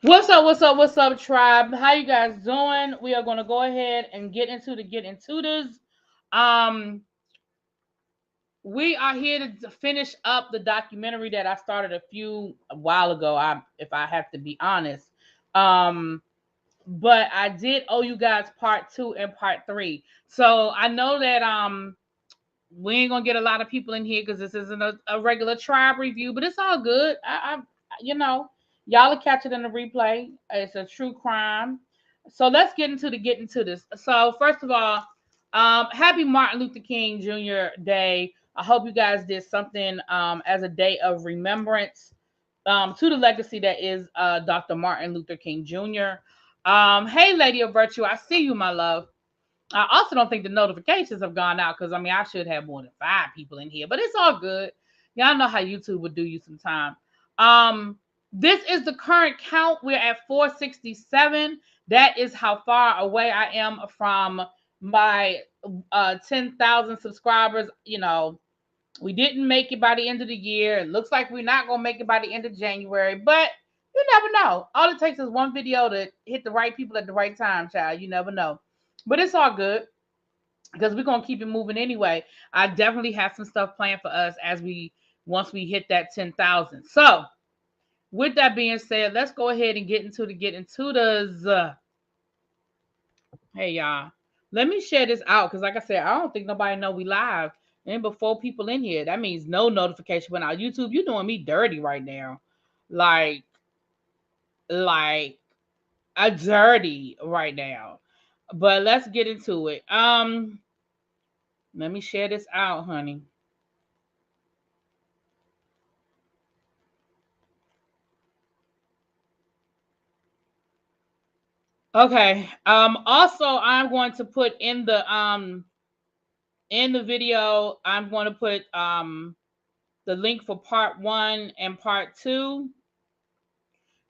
What's up, tribe? How you guys doing? We are going to go ahead and get into this. Um, we are here to finish up the documentary that I started a while ago. If I have to be honest, um, but I did owe you guys part two and part three. So I know that we ain't gonna get a lot of people in here because this isn't a regular tribe review, but it's all good. You know, y'all will catch it in the replay. It's a true crime. So let's get into this. So first of all, happy Martin Luther King Jr. Day. I hope you guys did something as a day of remembrance to the legacy that is Dr. Martin Luther King Jr. Hey, Lady of Virtue, I see you, my love. I also don't think the notifications have gone out because I mean I should have more than five people in here, but it's all good. Y'all know how YouTube would do you sometime. Um, this is the current count. We're at 467. That is how far away I am from my 10,000 subscribers. You know, we didn't make it by the end of the year. It looks like we're not gonna make it by the end of January, but you never know. All it takes is one video to hit the right people at the right time, child. You never know. But it's all good because we're gonna keep it moving anyway. I definitely have some stuff planned for us as we once we hit that 10,000. So with that being said, let's go ahead and get into the. Hey y'all, let me share this out because like I said, I don't think nobody know we live. And before people in here, that means no notification went out. YouTube, you doing me dirty right now, like like a dirty right now. But let's get into it. Let me share this out, honey. Okay. Also I'm going to put in the video, I'm going to put the link for part 1 and part 2.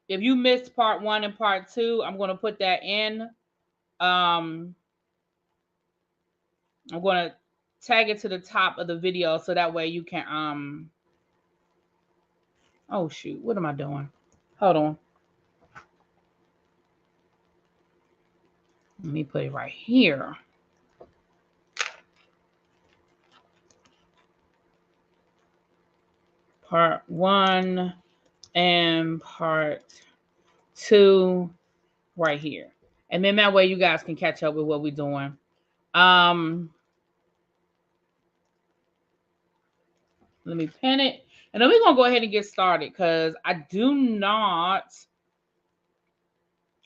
If you missed part 1 and part 2, I'm going to put that in. I'm going to tag it to the top of the video so that way you can oh shoot, what am I doing? Hold on. Let me put it right here. Part 1 and part 2 right here. And then that way you guys can catch up with what we're doing. Let me pin it. And then we're going to go ahead and get started because I do not,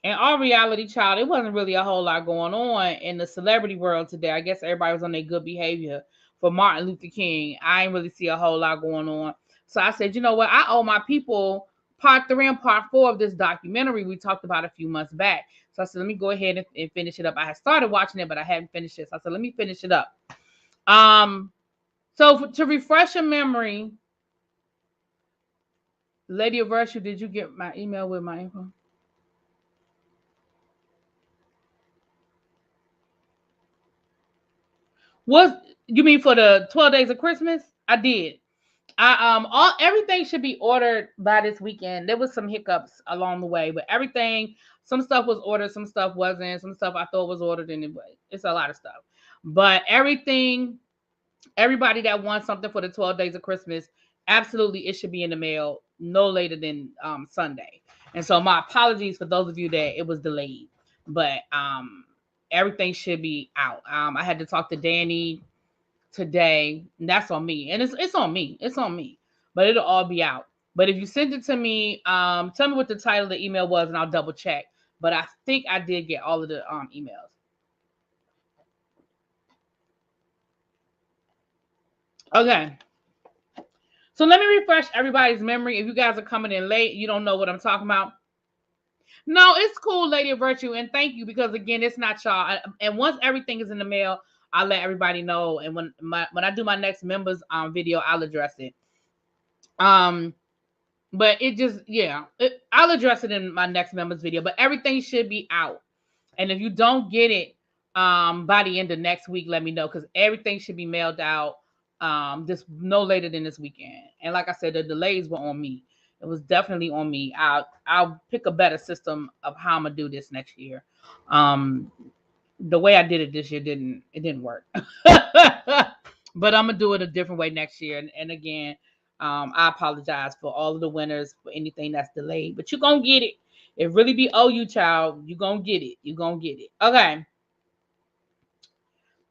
in all reality, child, it wasn't really a whole lot going on in the celebrity world today. I guess everybody was on their good behavior for Martin Luther King. I didn't really see a whole lot going on. So I said, you know what? I owe my people part 3 and part 4 of this documentary we talked about a few months back. So I said, let me go ahead and finish it up. I had started watching it, but I hadn't finished it. So I said, let me finish it up. To refresh your memory, Lady of Virtue, did you get my email with my info? What you mean for the 12 days of Christmas? I did. I all everything should be ordered by this weekend. There was some hiccups along the way, but everything, some stuff was ordered, some stuff wasn't, some stuff I thought was ordered anyway. It's a lot of stuff. But everything, everybody that wants something for the 12 days of Christmas, absolutely it should be in the mail no later than Sunday. And so my apologies for those of you that it was delayed. But everything should be out. I had to talk to Danny today, and that's on me. And it's on me. It's on me. But it'll all be out. But if you send it to me, tell me what the title of the email was, and I'll double check. But I think I did get all of the emails. Okay. So let me refresh everybody's memory. If you guys are coming in late, you don't know what I'm talking about. No, it's cool, Lady of Virtue, and thank you because again, it's not y'all. And once everything is in the mail, I'll let everybody know. And when I do my next members video, I'll address it. Um, but it just I'll address it in my next members video. But everything should be out. And if you don't get it by the end of next week, let me know because everything should be mailed out just no later than this weekend. And like I said, the delays were on me. It was definitely on me. I'll pick a better system of how I'm gonna do this next year. The way I did it this year didn't work. But I'm gonna do it a different way next year. And again, I apologize for all of the winners for anything that's delayed, but you're gonna get it. It really be you, child. You're gonna get it. You're gonna get it. Okay.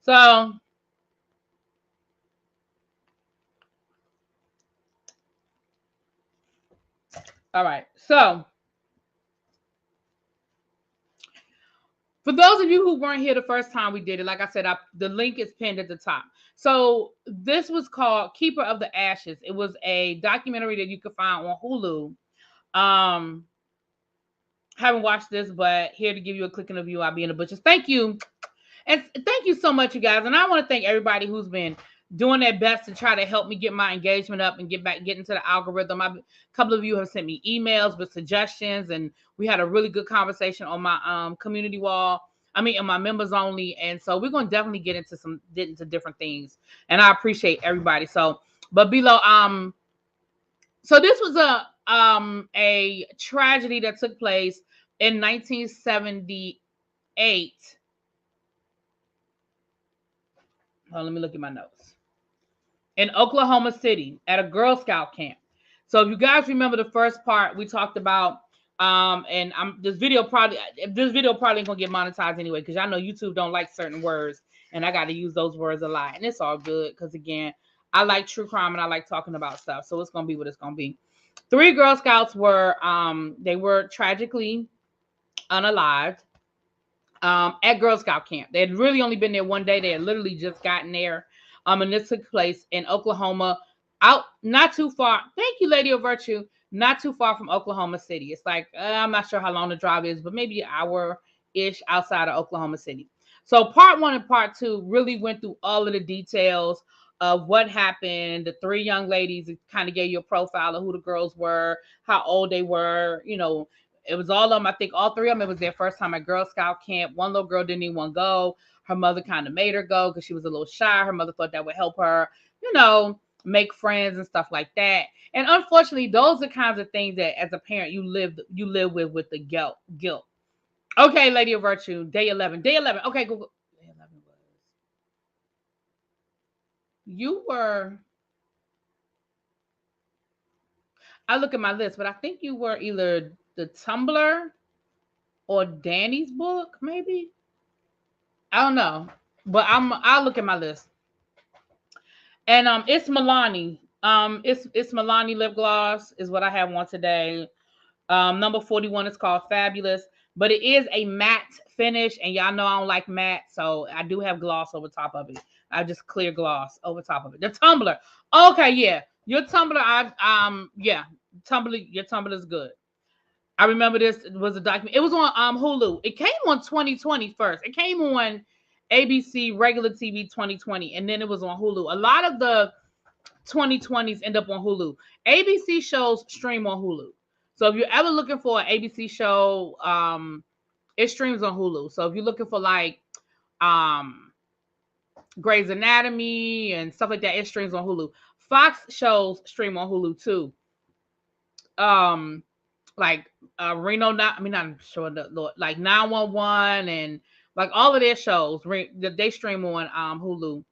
So all right. So for those of you who weren't here the first time we did it, like I said, the link is pinned at the top. So this was called Keeper of the Ashes. It was a documentary that you could find on Hulu. Haven't watched this, but here to give you a quick interview. I'll be in the bushes. Thank you. And thank you so much, you guys. And I want to thank everybody who's been doing their best to try to help me get my engagement up and get into the algorithm. A couple of you have sent me emails with suggestions, and we had a really good conversation on my community wall. I mean, in my members only. And so we're going to definitely get into different things. And I appreciate everybody. So, but below, so this was a tragedy that took place in 1978. Oh, let me look at my notes. In Oklahoma City at a Girl Scout camp. So if you guys remember the first part, we talked about, and this video probably ain't gonna get monetized anyway, because I know YouTube don't like certain words, and I got to use those words a lot, and it's all good because again, I like true crime and I like talking about stuff, so it's gonna be what it's gonna be. 3 Girl Scouts were they were tragically unalived at Girl Scout camp. They had really only been there one day. They had literally just gotten there. And this took place in Oklahoma, out not too far. Thank you, Lady of Virtue. Not too far from Oklahoma City. It's like I'm not sure how long the drive is, but maybe an hour-ish outside of Oklahoma City. So part 1 and part 2 really went through all of the details of what happened. The 3 young ladies, it kind of gave you a profile of who the girls were, how old they were, you know. It was all of them. I think all 3 of them, it was their first time at Girl Scout camp. One little girl didn't even want to go. Her mother kind of made her go because she was a little shy. Her mother thought that would help her, you know, make friends and stuff like that. And unfortunately, those are kinds of things that as a parent you live with the guilt. Okay, Lady of Virtue, day 11. Day 11. Okay, Google. Day 11 was. You were. I look at my list, but I think you were either the Tumblr or Danny's book, maybe. I don't know, but I'll look at my list. And it's Milani. It's Milani lip gloss is what I have on today. Number 41 is called Fabulous, but it is a matte finish, and y'all know I don't like matte, so I do have gloss over top of it. I just clear gloss over top of it. The Tumblr. Okay, yeah. Your Tumblr, yeah, your Tumblr is good. I remember this was a document. It was on Hulu. It came on 2020 first. It came on ABC regular TV 2020, and then it was on Hulu. A lot of the 2020s end up on Hulu. ABC shows stream on Hulu. So if you're ever looking for an ABC show, it streams on Hulu. So if you're looking for like Grey's Anatomy and stuff like that, it streams on Hulu. Fox shows stream on Hulu too. Like Reno, not sure like 911 and like all of their shows they stream on Hulu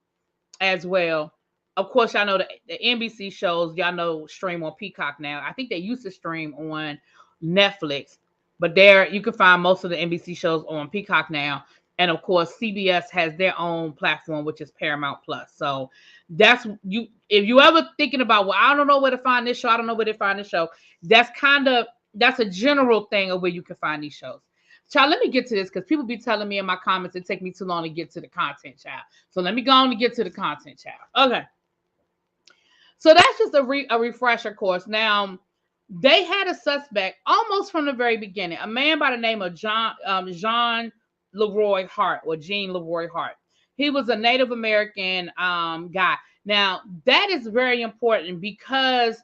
as well. Of course, y'all know the NBC shows, y'all know stream on Peacock now. I think they used to stream on Netflix, but there you can find most of the NBC shows on Peacock now. And of course, CBS has their own platform, which is Paramount Plus. So that's you. If you ever thinking about, well, I don't know where to find this show, I don't know where to find this show. That's a general thing of where you can find these shows. Child, let me get to this because people be telling me in my comments it take me too long to get to the content, child. So let me go on to get to the content, child. Okay. So that's just a refresher course. Now, they had a suspect almost from the very beginning, a man by the name of Jean Leroy Hart or Jean Leroy Hart. He was a Native American guy. Now, that is very important because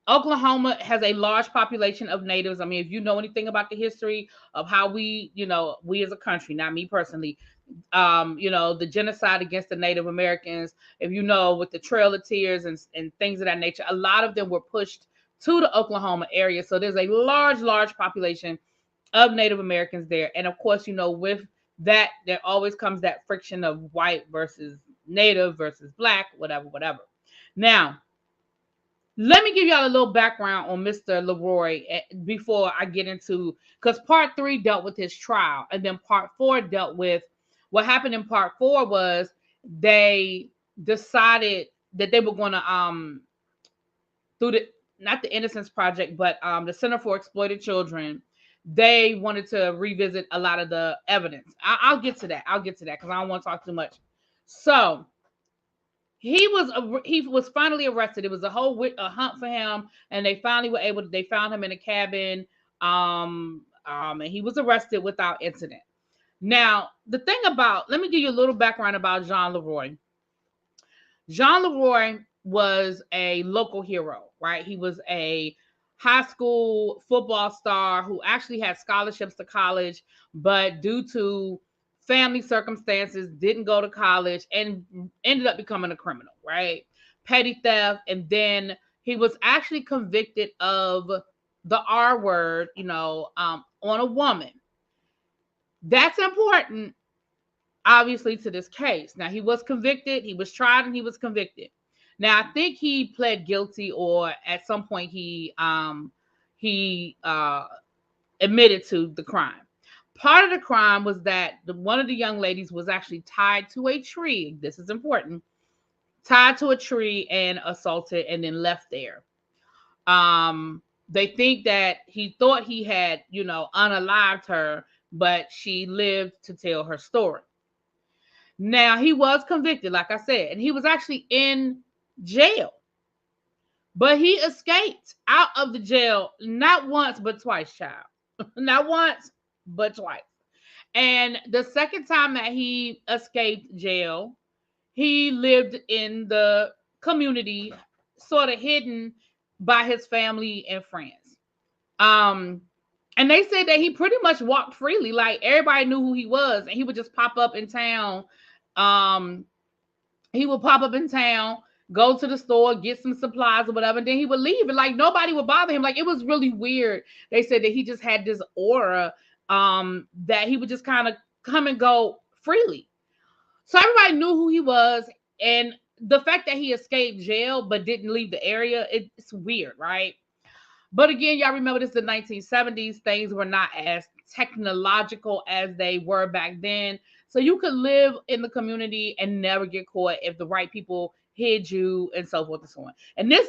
Oklahoma has a large population of natives. I mean, if you know anything about the history of how we as a country, not me personally, the genocide against the Native Americans, if with the Trail of Tears and things of that nature, a lot of them were pushed to the Oklahoma area. So there's a large population of Native Americans there. And of course, with that, there always comes that friction of white versus Native versus black, whatever. Now, let me give y'all a little background on Mr. Leroy before I get into, because part 3 dealt with his trial, and then part 4 dealt with what happened. In part 4 was they decided that they were going to through the, not the Innocence Project, but the Center for Exploited Children, they wanted to revisit a lot of the evidence. I'll get to that because I don't want to talk too much. So he was finally arrested. It was a whole hunt for him, and they finally were able to. They found him in a cabin, and he was arrested without incident. Now, the thing about, let me give you a little background about Jean Leroy. Jean Leroy was a local hero, right? He was a high school football star who actually had scholarships to college, but due to family circumstances, didn't go to college and ended up becoming a criminal, right? Petty theft. And then he was actually convicted of the R word, on a woman. That's important, obviously, to this case. Now, he was convicted, he was tried, and he was convicted. Now, I think he pled guilty, or at some point he admitted to the crime. Part of the crime was that one of the young ladies was actually tied to a tree. This is important. Tied to a tree and assaulted and then left there. They think that he thought he had, unalived her, but she lived to tell her story. Now, he was convicted, like I said, and he was actually in jail. But he escaped out of the jail not once, but twice, child. Not once, but twice. And the second time that he escaped jail, he lived in the community, sort of hidden by his family and friends. And they said that he pretty much walked freely. Like, everybody knew who he was, and he would just pop up in town. He would pop up in town, go to the store, get some supplies or whatever, and then he would leave. And like, nobody would bother him. Like, it was really weird. They said that he just had this aura, that he would just kind of come and go freely. So everybody knew who he was. And the fact that he escaped jail but didn't leave the area, it's weird, right? But again, y'all remember this is the 1970s. Things were not as technological as they were back then. So you could live in the community and never get caught if the right people hid you and so forth and so on. And this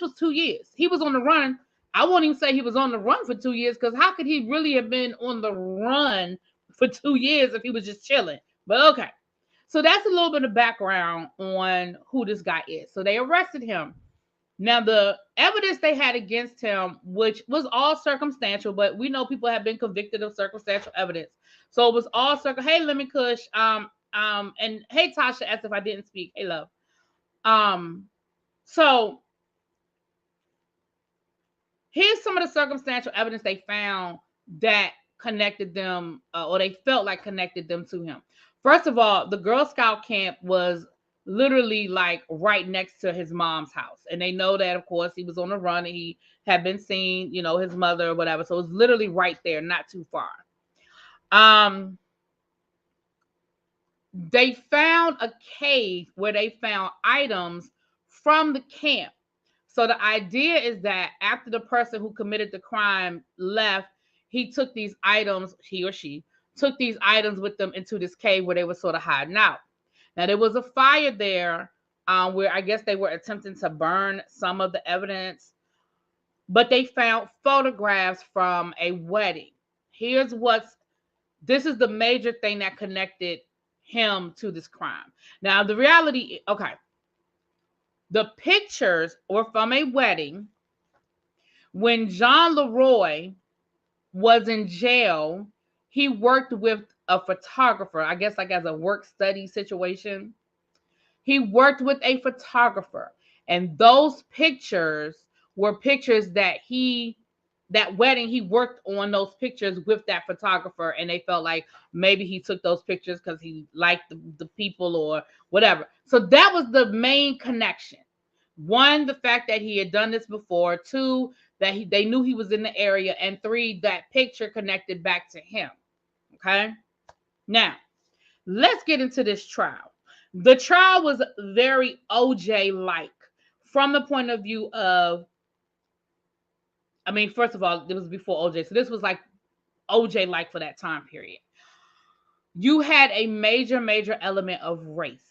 was 2 years. He was on the run. I won't even say he was on the run for 2 years, because how could he really have been on the run for 2 years if he was just chilling? But okay. So that's a little bit of background on who this guy is. So they arrested him. Now, the evidence they had against him, which was all circumstantial, but we know people have been convicted of circumstantial evidence. So it was all Hey, Lemmy Kush. And hey, Tasha asked if I didn't speak. Hey, love. So here's some of the circumstantial evidence they found that connected them, or they felt like connected them to him. First of all, the Girl Scout camp was literally like right next to his mom's house. And they know that, of course, he was on the run and he had been seen, his mother or whatever. So it was literally right there, not too far. They found a cave where they found items from the camp. So the idea is that after the person who committed the crime left, he took these items, he or she took these items with them into this cave where they were sort of hiding out. Now, there was a fire there where I guess they were attempting to burn some of the evidence, but they found photographs from a wedding. This is the major thing that connected him to this crime. Now, the reality, okay, the pictures were from a wedding when Jean Leroy was in jail. He worked with a photographer, I guess like as a work study situation. He worked with a photographer, and those pictures were pictures that he that wedding, he worked on those pictures with that photographer, and they felt like maybe he took those pictures because he liked the people or whatever. So that was the main connection. One, the fact that he had done this before. Two, that they knew he was in the area. And three, that picture connected back to him. Okay. Now, let's get into this trial. The trial was very OJ-like from the point of view of, I mean, first of all, it was before OJ. So this was like OJ-like for that time period. You had a major element of race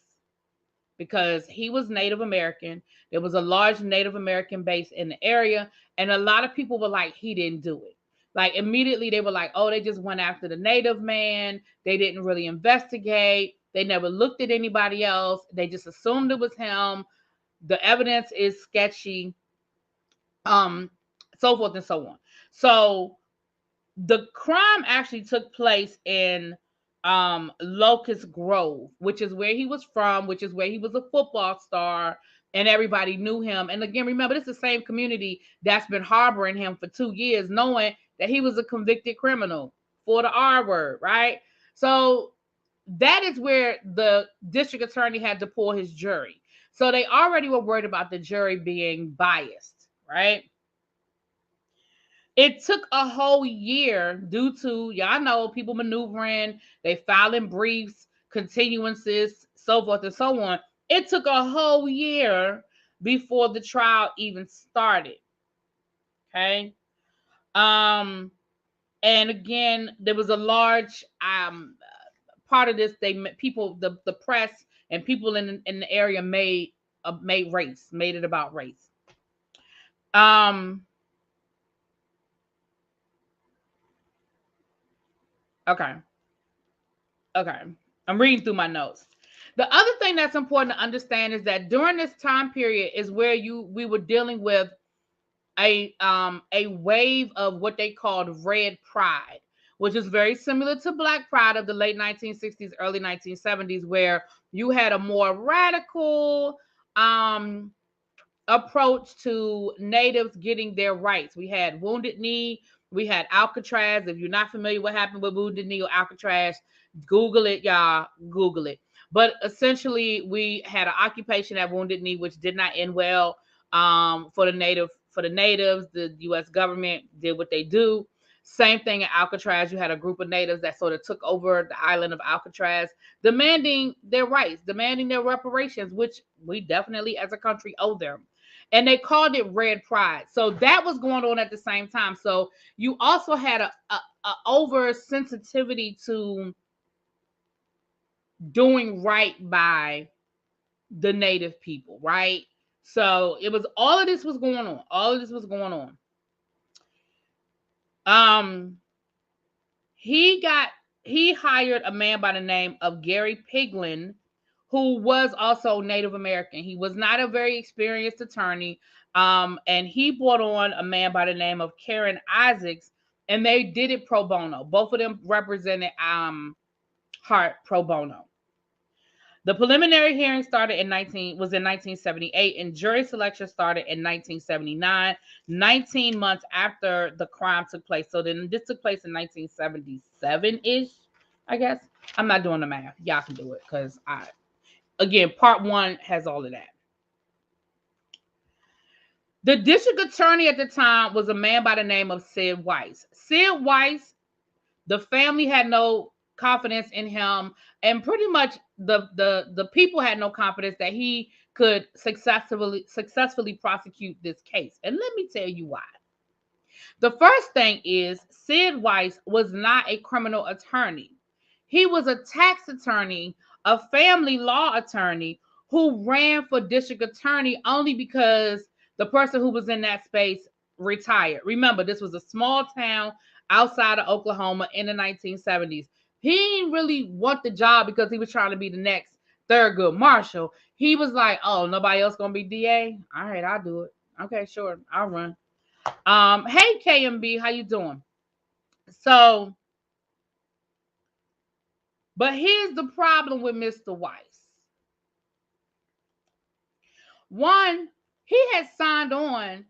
because he was Native American. There was a large Native American base in the area. And a lot of people were like, he didn't do it. Like immediately they were like, oh, they just went after the Native man. They didn't really investigate. They never looked at anybody else. They just assumed it was him. The evidence is sketchy. So forth and so on. So the crime actually took place in Locust Grove, which is where he was from, which is where he was a football star and everybody knew him. And again, remember, this is the same community that's been harboring him for 2 years, knowing that he was a convicted criminal for the R word, right? So that is where the district attorney had to pull his jury. So they already were worried about the jury being biased, right? It took a whole year due to, y'all know, people maneuvering, they filing briefs, continuances, so forth and so on. It took a whole year before the trial even started. Okay. And again, there was a large part of this. The press and people in the area made it about race. Okay. Okay. I'm reading through my notes. The other thing that's important to understand is that during this time period is where we were dealing with a wave of what they called red pride, which is very similar to black pride of the late 1960s, early 1970s, where you had a more radical approach to natives getting their rights. We had Wounded Knee, we had Alcatraz. If you're not familiar what happened with Wounded Knee or Alcatraz, Google it, y'all. Google it. But essentially, we had an occupation at Wounded Knee, which did not end well for the natives. The U.S. government did what they do. Same thing at Alcatraz. You had a group of natives that sort of took over the island of Alcatraz, demanding their rights, demanding their reparations, which we definitely as a country owe them. And they called it red pride. So that was going on at the same time. So you also had a oversensitivity to doing right by the native people, right? So it was all of this was going on. All of this was going on. He hired a man by the name of Gary Piglin, who was also Native American. He was not a very experienced attorney. And he brought on a man by the name of Karen Isaacs, and they did it pro bono. Both of them represented Hart pro bono. The preliminary hearing started in 1978, and jury selection started in 1979, 19 months after the crime took place. So then this took place in 1977-ish, I guess. I'm not doing the math. Y'all can do it because again, part one has all of that. The district attorney at the time was a man by the name of Sid Weiss. Sid Weiss, the family had no confidence in him, and pretty much the people had no confidence that he could successfully prosecute this case. And let me tell you why. The first thing is Sid Weiss was not a criminal attorney. He was a tax attorney, a family law attorney who ran for district attorney only because the person who was in that space retired. Remember, this was a small town outside of Oklahoma in the 1970s. He didn't really want the job because he was trying to be the next Thurgood Marshall. He was like, oh, nobody else gonna be DA? All right, I'll do it. Okay, sure, I'll run. Hey KMB, how you doing? So, but here's the problem with Mr. Weiss. One, he had signed on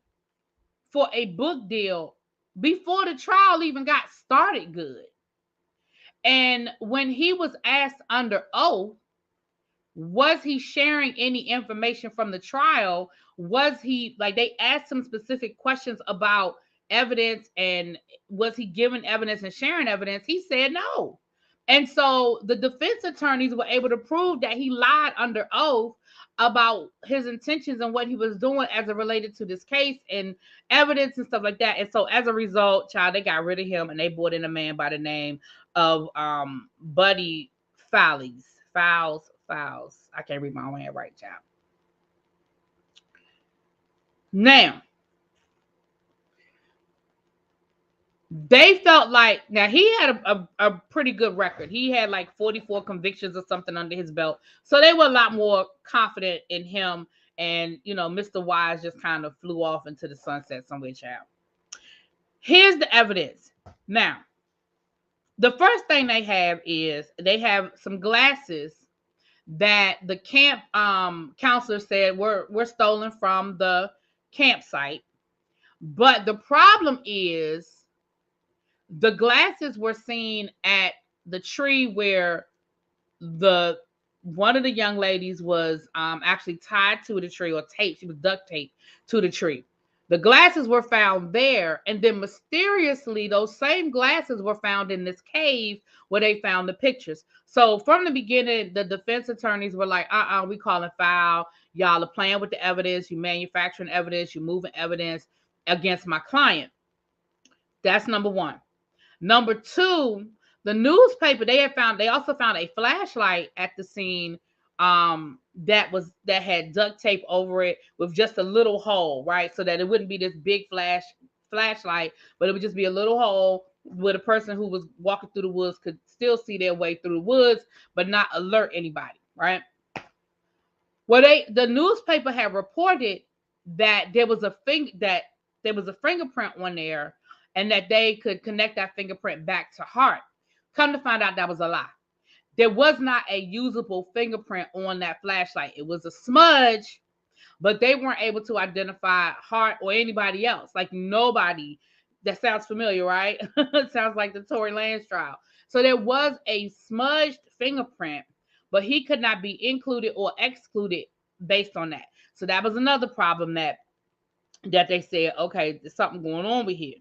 for a book deal before the trial even got started good. And when he was asked under oath, was he sharing any information from the trial? Was he, like, they asked him specific questions about evidence, and was he giving evidence and sharing evidence? He said no. And so the defense attorneys were able to prove that he lied under oath about his intentions and what he was doing as it related to this case and evidence and stuff like that. And so as a result, child, they got rid of him and they brought in a man by the name of Buddy Fowles. I can't read my own hand right, child. Now, they felt like, now he had a pretty good record. He had like 44 convictions or something under his belt. So they were a lot more confident in him. And, you know, Mr. Wise just kind of flew off into the sunset somewhere, child. Here's the evidence. Now, the first thing they have is they have some glasses that the camp counselor said were stolen from the campsite. But the problem is the glasses were seen at the tree where one of the young ladies was actually tied to the tree, or taped. She was duct taped to the tree. The glasses were found there, and then mysteriously, those same glasses were found in this cave where they found the pictures. So from the beginning, the defense attorneys were like, we calling foul. Y'all are playing with the evidence. You manufacturing evidence. You moving evidence against my client. That's number one. Number two, the newspaper, they also found a flashlight at the scene that had duct tape over it with just a little hole, right? So that it wouldn't be this big flashlight, but it would just be a little hole where the person who was walking through the woods could still see their way through the woods, but not alert anybody, right? Well, the newspaper had reported that there was a fingerprint on there, and that they could connect that fingerprint back to Hart. Come to find out, that was a lie. There was not a usable fingerprint on that flashlight. It was a smudge, but they weren't able to identify Hart or anybody else. Like nobody. That sounds familiar, right? It sounds like the Tory Lanez trial. So there was a smudged fingerprint, but he could not be included or excluded based on that. So that was another problem that they said, okay, there's something going on with here.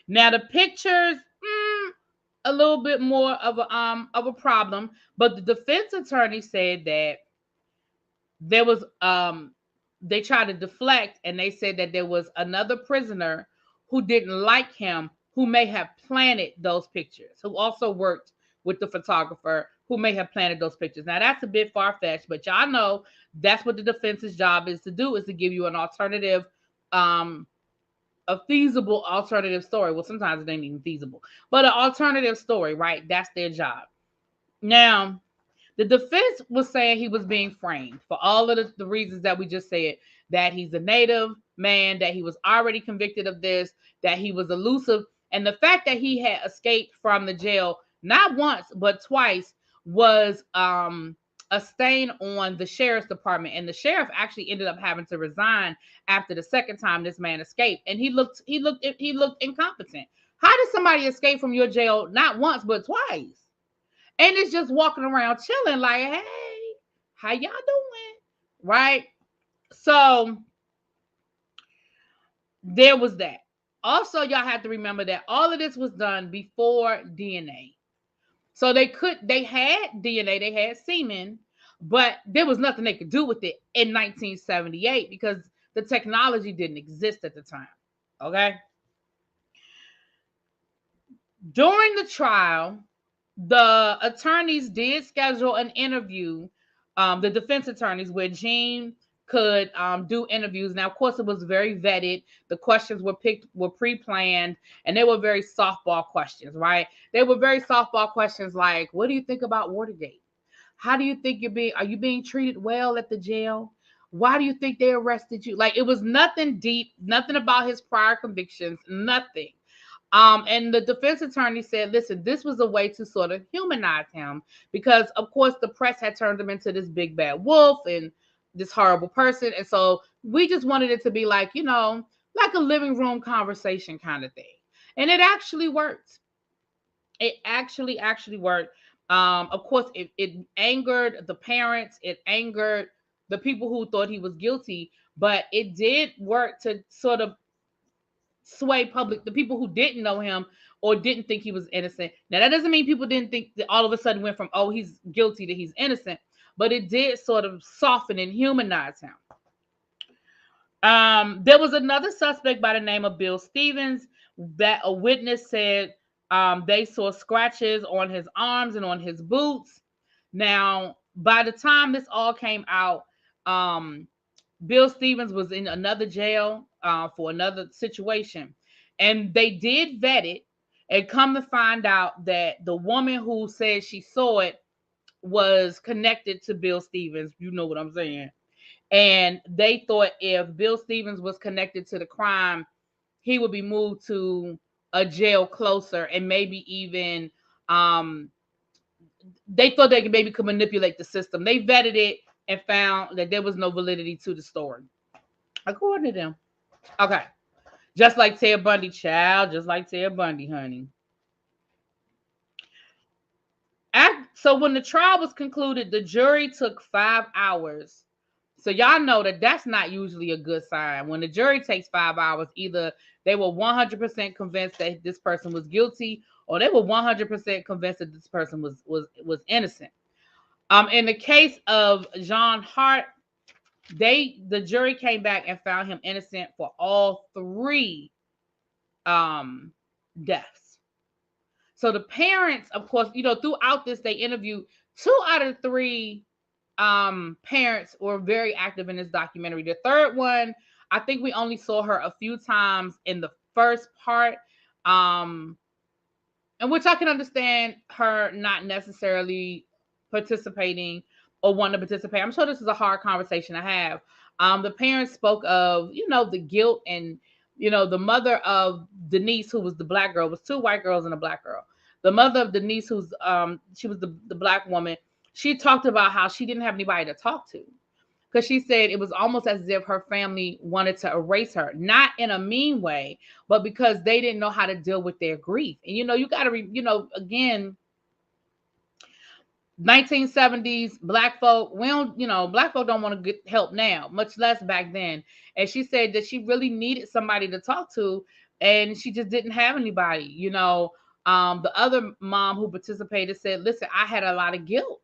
Now the pictures, a little bit more of a problem, but the defense attorney said that there was they tried to deflect, and they said that there was another prisoner who didn't like him, who may have planted those pictures, who also worked with the photographer, who may have planted those pictures. Now that's a bit far-fetched, but y'all know that's what the defense's job is to do, is to give you an alternative, a feasible alternative story. Well, sometimes it ain't even feasible, but an alternative story, right? That's their job. Now, the defense was saying he was being framed for all of the reasons that we just said, that he's a Native man, that he was already convicted of this, that he was elusive, and the fact that he had escaped from the jail not once but twice was a stain on the sheriff's department. And the sheriff actually ended up having to resign after the second time this man escaped. And he looked incompetent. How did somebody escape from your jail not once but twice? And it's just walking around chilling like, hey, how y'all doing? Right? So there was that. Also, y'all have to remember that all of this was done before DNA. So they had DNA, they had semen, but there was nothing they could do with it in 1978 because the technology didn't exist at the time. Okay. During the trial, the attorneys did schedule an interview, the defense attorneys, where Gene could do interviews. Now, of course, it was very vetted. The questions were pre-planned, and they were very softball questions, right? They were very softball questions like, what do you think about Watergate? How do you think are you being treated well at the jail? Why do you think they arrested you? Like, it was nothing deep, nothing about his prior convictions, nothing. And the defense attorney said, listen, this was a way to sort of humanize him because, of course, the press had turned him into this big bad wolf and this horrible person. And so we just wanted it to be like, like like a living room conversation kind of thing. And it actually worked. It actually worked. Of course, it angered the parents. It angered the people who thought he was guilty, but it did work to sort of sway the people who didn't know him or didn't think he was innocent. Now, that doesn't mean people didn't think that all of a sudden went from, oh, he's guilty to he's innocent, but it did sort of soften and humanize him. There was another suspect by the name of Bill Stevens that a witness said they saw scratches on his arms and on his boots. Now, by the time this all came out, Bill Stevens was in another jail for another situation. And they did vet it and come to find out that the woman who said she saw it was connected to Bill Stevens. You know what I'm saying? And they thought if Bill Stevens was connected to the crime, he would be moved to a jail closer and maybe even they thought they maybe could manipulate the system. They vetted it and found that there was no validity to the story, according to them. Okay. Just like Ted Bundy, child. Just like Ted Bundy, honey. So when the trial was concluded, the jury took 5 hours. So y'all know that that's not usually a good sign. When the jury takes 5 hours, either they were 100% convinced that this person was guilty, or they were 100% convinced that this person was innocent. In the case of John Hart, the jury came back and found him innocent for all 3 deaths. So the parents, of course, throughout this, they interviewed 2 out of 3 parents were very active in this documentary. The third one, I think we only saw her a few times in the first part, in which I can understand her not necessarily participating or wanting to participate. I'm sure this is a hard conversation to have. The parents spoke of, the guilt and, the mother of Denise, who was the black girl, was 2 white girls and a black girl. The mother of Denise, who's she was the black woman, she talked about how she didn't have anybody to talk to, because she said it was almost as if her family wanted to erase her, not in a mean way, but because they didn't know how to deal with their grief. And, you got to, again, 1970s black folk, black folk don't want to get help now, much less back then. And she said that she really needed somebody to talk to, and she just didn't have anybody. The other mom who participated said, listen, I had a lot of guilt.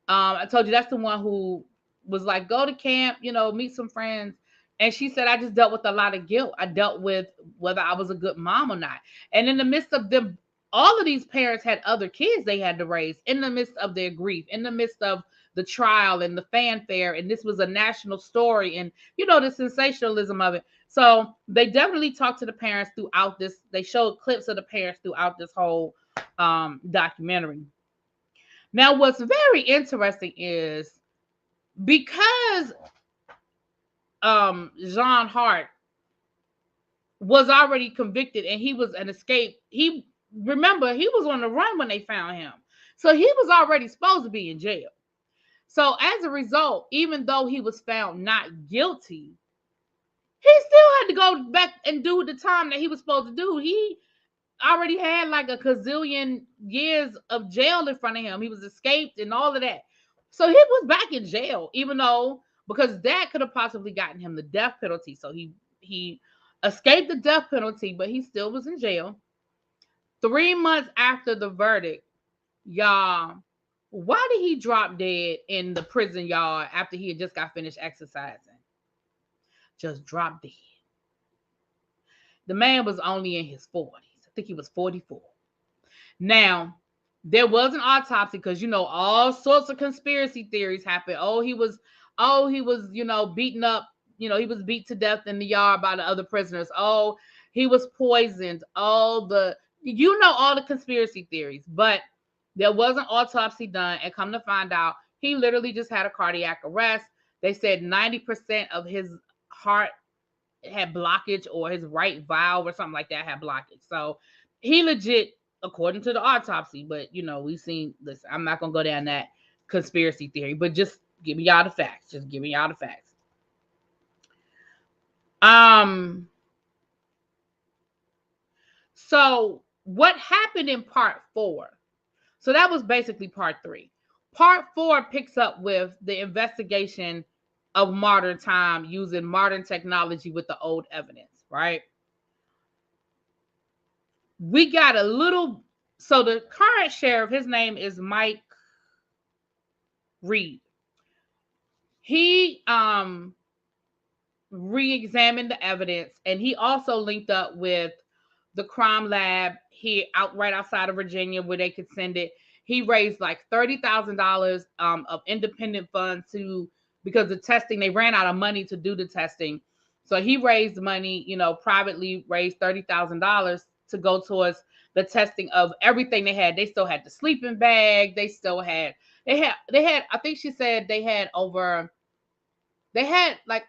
I told you that's the one who was like, go to camp, meet some friends. And she said, I just dealt with a lot of guilt. I dealt with whether I was a good mom or not. And in the midst of them, all of these parents had other kids they had to raise in the midst of their grief, in the midst of the trial and the fanfare. And this was a national story and, the sensationalism of it. So they definitely talked to the parents throughout this. They showed clips of the parents throughout this whole documentary. Now, what's very interesting is because John Hart was already convicted and he was an escape. Remember, he was on the run when they found him. So he was already supposed to be in jail. So as a result, even though he was found not guilty, he still had to go back and do the time that he was supposed to do. He already had like a gazillion years of jail in front of him. He was escaped and all of that. So he was back in jail, even though, because that could have possibly gotten him the death penalty. So he escaped the death penalty, but he still was in jail. 3 months after the verdict, y'all, why did he drop dead in the prison yard after he had just got finished exercising? Just dropped dead. The man was only in his 40s. I think he was 44. Now, there was an autopsy because, all sorts of conspiracy theories happened. He was, beaten up. He was beat to death in the yard by the other prisoners. He was poisoned. All the conspiracy theories. But there was an autopsy done, and come to find out, he literally just had a cardiac arrest. They said 90% of his heart had blockage, or his right valve or something like that had blockage. So he legit, according to the autopsy, but we've seen this. I'm not gonna go down that conspiracy theory, but just give me y'all the facts. So what happened in part 4? So that was basically part 3. Part 4 picks up with the investigation of modern time using modern technology with the old evidence, right? We got a little, so the current sheriff, his name is Mike Reed. He re-examined the evidence, and he also linked up with the crime lab here right outside of Virginia where they could send it. He raised like $30,000 of independent funds because the testing, they ran out of money to do the testing. So he raised money, privately raised $30,000 to go towards the testing of everything they had. They still had the sleeping bag. They had, I think she said they had like,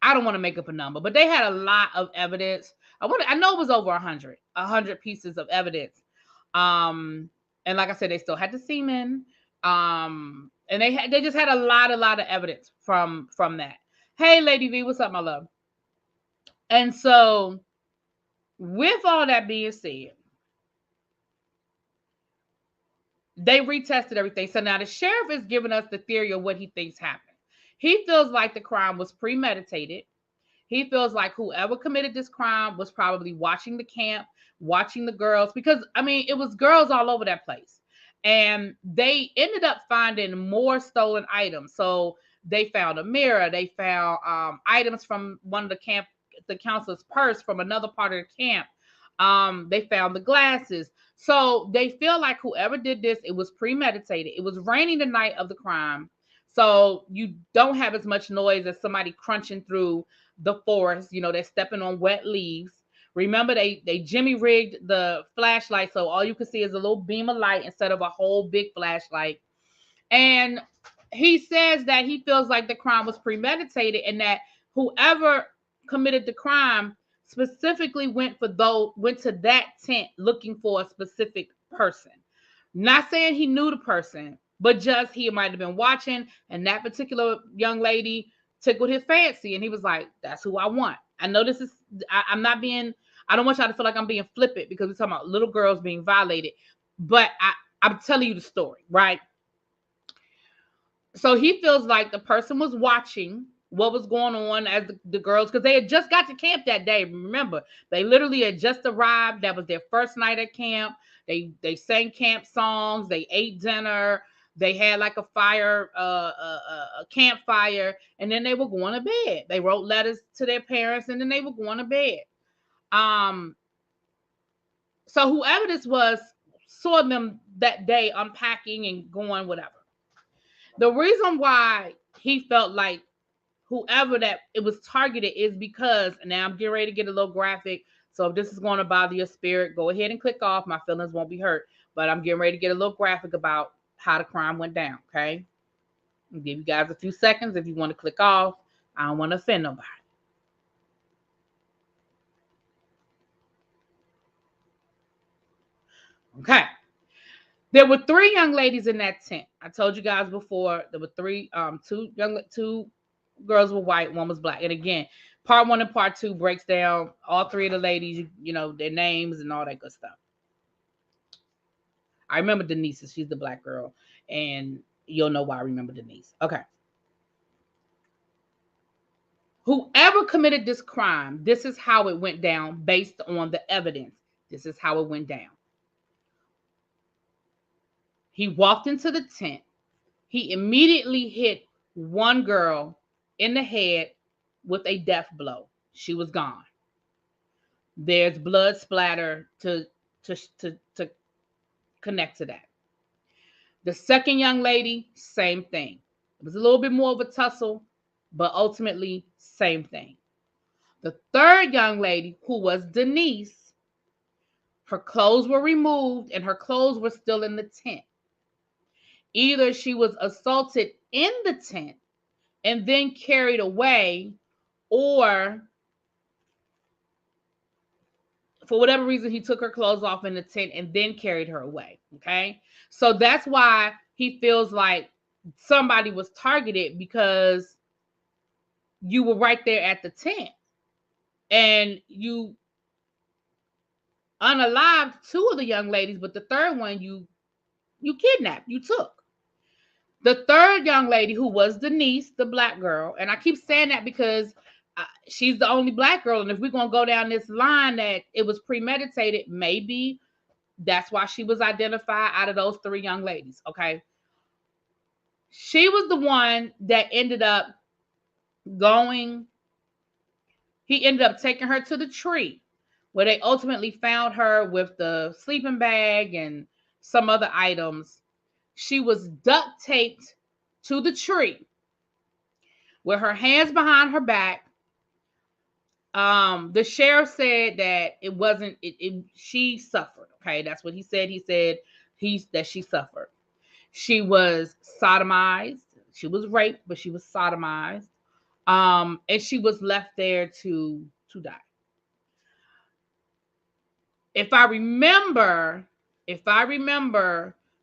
I don't want to make up a number, but they had a lot of evidence. I know it was over 100 pieces of evidence. And like I said, they still had the semen. And they just had a lot of evidence from that. Hey, Lady V, what's up, my love? And so, with all that being said, they retested everything. So now the sheriff is giving us the theory of what he thinks happened. He feels like the crime was premeditated. He feels like whoever committed this crime was probably watching the camp, watching the girls, because it was girls all over that place. And they ended up finding more stolen items. So they found a mirror, they found items from one of the counselor's purse from another part of the camp. They found the glasses. So they feel like whoever did this, it was premeditated. It was raining the night of the crime. So you don't have as much noise as somebody crunching through the forest. They're stepping on wet leaves. Remember, they jimmy rigged the flashlight, so all you can see is a little beam of light instead of a whole big flashlight. And he says that he feels like the crime was premeditated and that whoever committed the crime specifically went to that tent looking for a specific person. Not saying he knew the person, but just he might have been watching, and that particular young lady tickled his fancy, and he was like, "That's who I want." I know this is. I'm not being. I don't want y'all to feel like I'm being flippant because we're talking about little girls being violated, but I'm telling you the story, right? So he feels like the person was watching what was going on as the girls, because they had just got to camp that day. Remember, they literally had just arrived. That was their first night at camp. They sang camp songs. They ate dinner. They had like a fire, a campfire, and then they were going to bed. They wrote letters to their parents, and then they were going to bed. So whoever this was saw them that day unpacking and going whatever. The reason why he felt like whoever that it was targeted is because, and now I'm getting ready to get a little graphic. So if this is going to bother your spirit, go ahead and click off. My feelings won't be hurt. But I'm getting ready to get a little graphic about how the crime went down. Okay. I'll give you guys a few seconds if you want to click off. I don't want to offend nobody. Okay. There were 3 young ladies in that tent. I told you guys before there were 3, two girls were white, one was black. And again, part 1 and part 2 breaks down all 3 of the ladies, their names and all that good stuff. I remember Denise, she's the black girl, and you'll know why I remember Denise. Okay. Whoever committed this crime, this is how it went down based on the evidence. This is how it went down. He walked into the tent. He immediately hit one girl in the head with a death blow. She was gone. There's blood splatter to connect to that. The second young lady, same thing. It was a little bit more of a tussle, but ultimately, same thing. The third young lady, who was Denise, her clothes were removed and her clothes were still in the tent. Either she was assaulted in the tent and then carried away, or for whatever reason, he took her clothes off in the tent and then carried her away. Okay. So that's why he feels like somebody was targeted, because you were right there at the tent and you unalived two of the young ladies, but the third one you kidnapped, you took. The third young lady, who was Denise, the black girl, and I keep saying that because she's the only black girl, and if we're gonna go down this line that it was premeditated, maybe that's why she was identified out of those three young ladies. Okay, she was the one that ended up going. He ended up taking her to the tree, where they ultimately found her with the sleeping bag and some other items. She was duct taped to the tree with her hands behind her back. The sheriff said that it wasn't she suffered. Okay, that's what he said. He said that she suffered. She was sodomized. She was raped, but she was sodomized. And she was left there to die. If I remember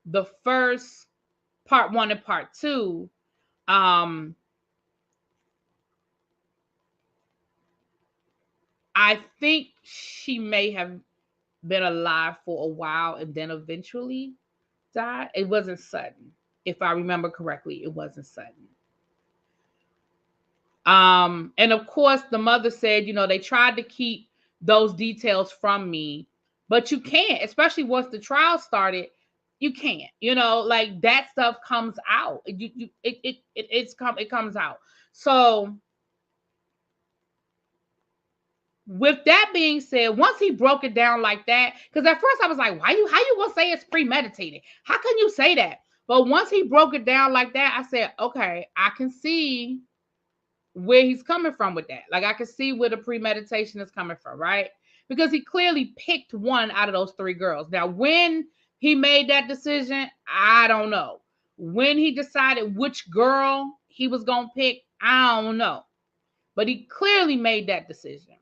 the first part 1 and part 2, I think she may have been alive for a while and then eventually died. It wasn't sudden. If I remember correctly, it wasn't sudden. And of course, the mother said, they tried to keep those details from me, but you can't, especially once the trial started. You can't, like that stuff comes out. It comes out. So with that being said, once he broke it down like that, because at first I was like, how you gonna say it's premeditated? How can you say that? But once he broke it down like that, I said, okay, I can see where he's coming from with that. Like I can see where the premeditation is coming from, right? Because he clearly picked one out of those three girls. Now, when he made that decision, I don't know. When he decided which girl he was gonna pick, I don't know. But he clearly made that decision.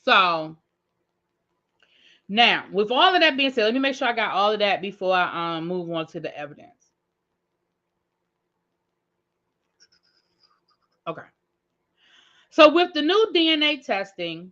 So now, with all of that being said, let me make sure I got all of that before I move on to the evidence. Okay. So with the new DNA testing,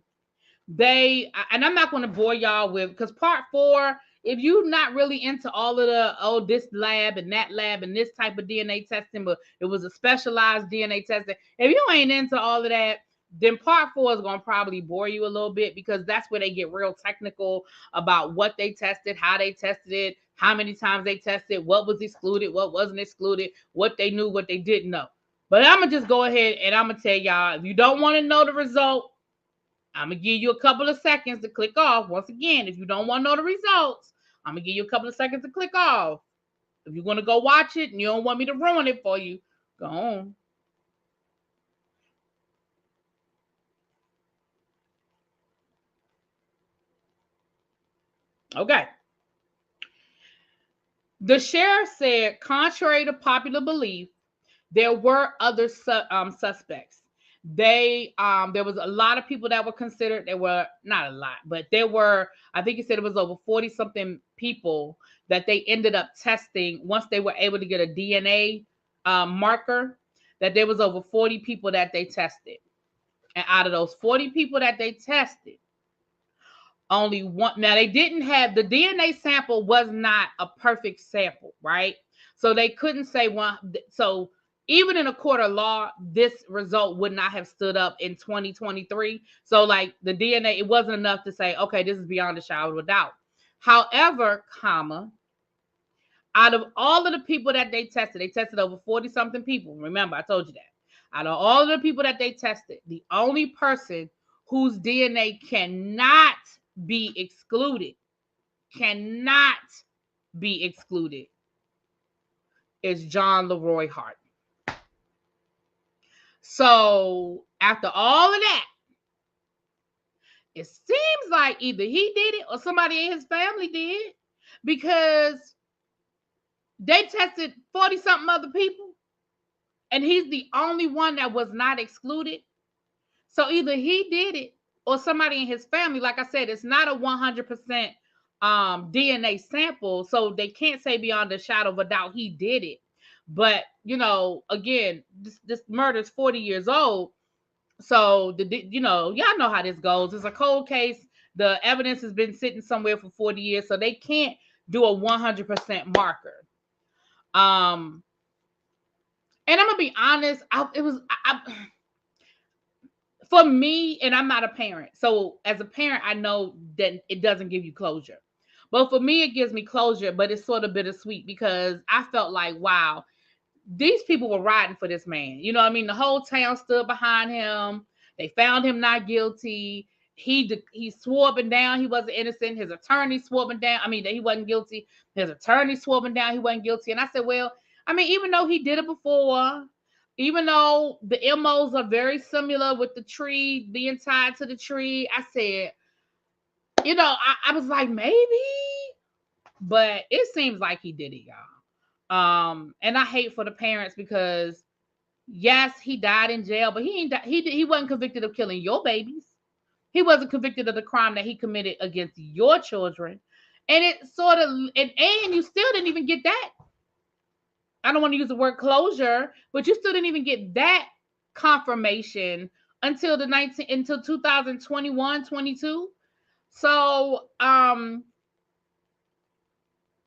and I'm not going to bore y'all with, because part 4, if you're not really into all of the, this lab and that lab and this type of DNA testing, but it was a specialized DNA testing, if you ain't into all of that, then part 4 is going to probably bore you a little bit, because that's where they get real technical about what they tested, how they tested it, how many times they tested, what was excluded, what wasn't excluded, what they knew, what they didn't know. But I'm going to just go ahead and I'm going to tell y'all, if you don't want to know the result, I'm going to give you a couple of seconds to click off. Once again, if you don't want to know the results, I'm going to give you a couple of seconds to click off. If you're going to go watch it and you don't want me to ruin it for you, go on. Okay. The sheriff said, contrary to popular belief, there were other suspects. There was a lot of people that were considered. There were not a lot, but there were, I think he said it was over 40 something people that they ended up testing once they were able to get a DNA marker. That there was over 40 people that they tested, and out of those 40 people that they tested, only one. Now they didn't have, the DNA sample was not a perfect sample, right? So they couldn't say one. So even in a court of law, this result would not have stood up in 2023. So like the DNA, it wasn't enough to say, okay, this is beyond a shadow of a doubt. However, out of all of the people that they tested over 40 something people. Remember, I told you that. Out of all of the people that they tested, the only person whose DNA cannot be excluded is John Leroy Hart. So after all of that, it seems like either he did it or somebody in his family did, because they tested 40 something other people and he's the only one that was not excluded. So either he did it or somebody in his family. Like I said, it's not a 100% DNA sample, so they can't say beyond a shadow of a doubt he did it. But again, this murder is 40 years old. So y'all know how this goes. It's a cold case. The evidence has been sitting somewhere for 40 years, so they can't do a 100% marker. Um, and I'm gonna be honest, for me, and I'm not a parent, so as a parent, I know that it doesn't give you closure. But for me, it gives me closure, but it's sort of bittersweet because I felt like, wow, these people were riding for this man. You know what I mean? The whole town stood behind him. They found him not guilty. He swore up and down he wasn't innocent. His attorney swore up and down. I mean, that he wasn't guilty. His attorney swore up and down he wasn't guilty. And I said, well, I mean, even though he did it before, even though the MOs are very similar with the tree being tied to the tree, I said, I was like, maybe, but it seems like he did it, y'all. And I hate for the parents because yes, he died in jail, but he ain't he wasn't convicted of killing your babies. He wasn't convicted of the crime that he committed against your children. And it sort of and you still didn't even get that. I don't want to use the word closure, but you still didn't even get that confirmation until 2021, 22. So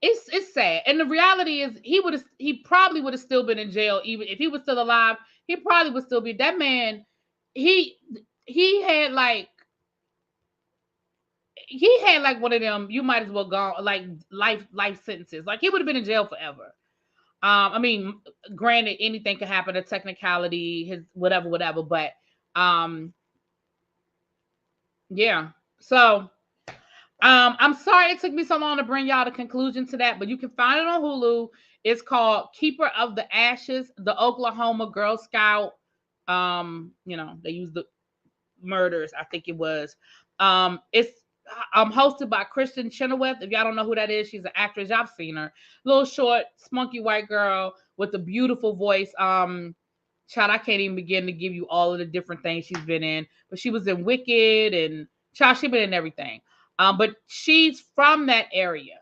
it's sad. And the reality is he probably would have still been in jail. Even if he was still alive, he probably would still be. That man, he he had like one of them, you might as well go like life sentences. Like he would have been in jail forever. I mean, granted, anything could happen, a technicality, his whatever, but yeah. So I'm sorry it took me so long to bring y'all the conclusion to that, but you can find it on Hulu. It's called Keeper of the Ashes, the Oklahoma Girl Scout. They use the murders, I think it was. It's hosted by Kristen Chenoweth. If y'all don't know who that is, she's an actress. Y'all seen her. Little short, spunky white girl with a beautiful voice. Child, I can't even begin to give you all of the different things she's been in, but she was in Wicked and child, she's been in everything. But she's from that area,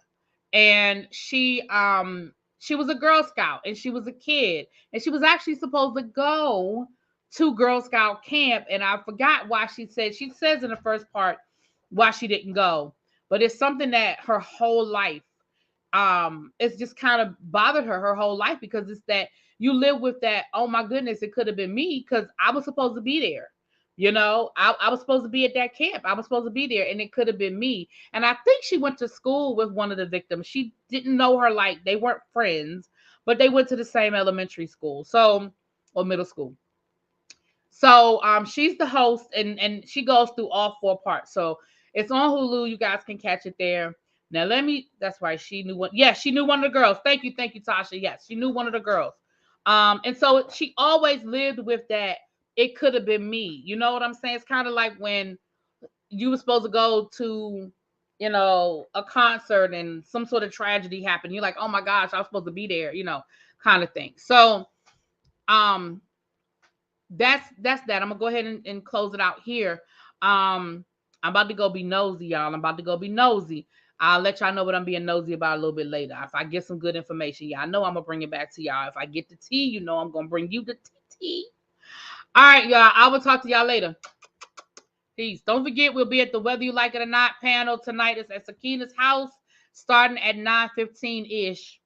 and she was a Girl Scout, and she was a kid, and she was actually supposed to go to Girl Scout camp, and I forgot why she says in the first part why she didn't go, but it's something that her whole life it's just kind of bothered her whole life, because it's that you live with that, oh my goodness, it could have been me because I was supposed to be there. I was supposed to be at that camp. I was supposed to be there, and it could have been me. And I think she went to school with one of the victims. She didn't know her, like they weren't friends, but they went to the same elementary school, or middle school. So she's the host, and she goes through all four parts. So it's on Hulu. You guys can catch it there. Now that's right. She knew one. Yes, she knew one of the girls. Thank you, Tasha. Yes, she knew one of the girls. And so she always lived with that. It could have been me. You know what I'm saying? It's kind of like when you were supposed to go to, a concert and some sort of tragedy happened. You're like, oh my gosh, I was supposed to be there. Kind of thing. So, that's that. I'm gonna go ahead and close it out here. I'm about to go be nosy, y'all. I'm about to go be nosy. I'll let y'all know what I'm being nosy about a little bit later. If I get some good information, y'all know I'm gonna bring it back to y'all. If I get the tea, I'm gonna bring you the tea. All right, y'all. I will talk to y'all later. Peace. Don't forget, we'll be at the Whether You Like It or Not panel tonight. It's at Sakina's house, starting at 9:15 ish.